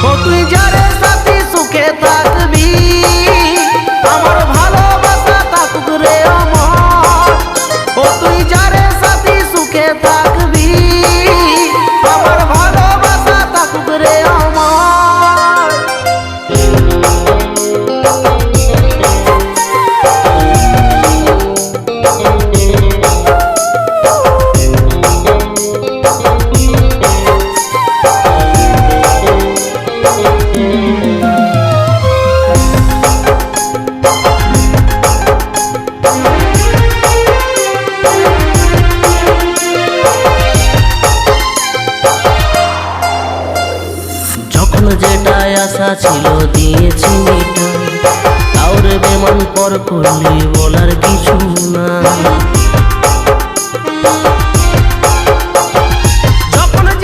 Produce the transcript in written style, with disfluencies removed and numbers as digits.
ও তুই যারে সাথী সুখে থাকবি, আমার ভালোবাসা থাকুক রে অমর। ও তুই যারে সাথী সুখে থাকবি, আমার ভালোবাসা থাকুক রে অমর। যেটাই আশা ছিল দিয়েছি কাউরে বেমান পর করলি বলার কিছু না।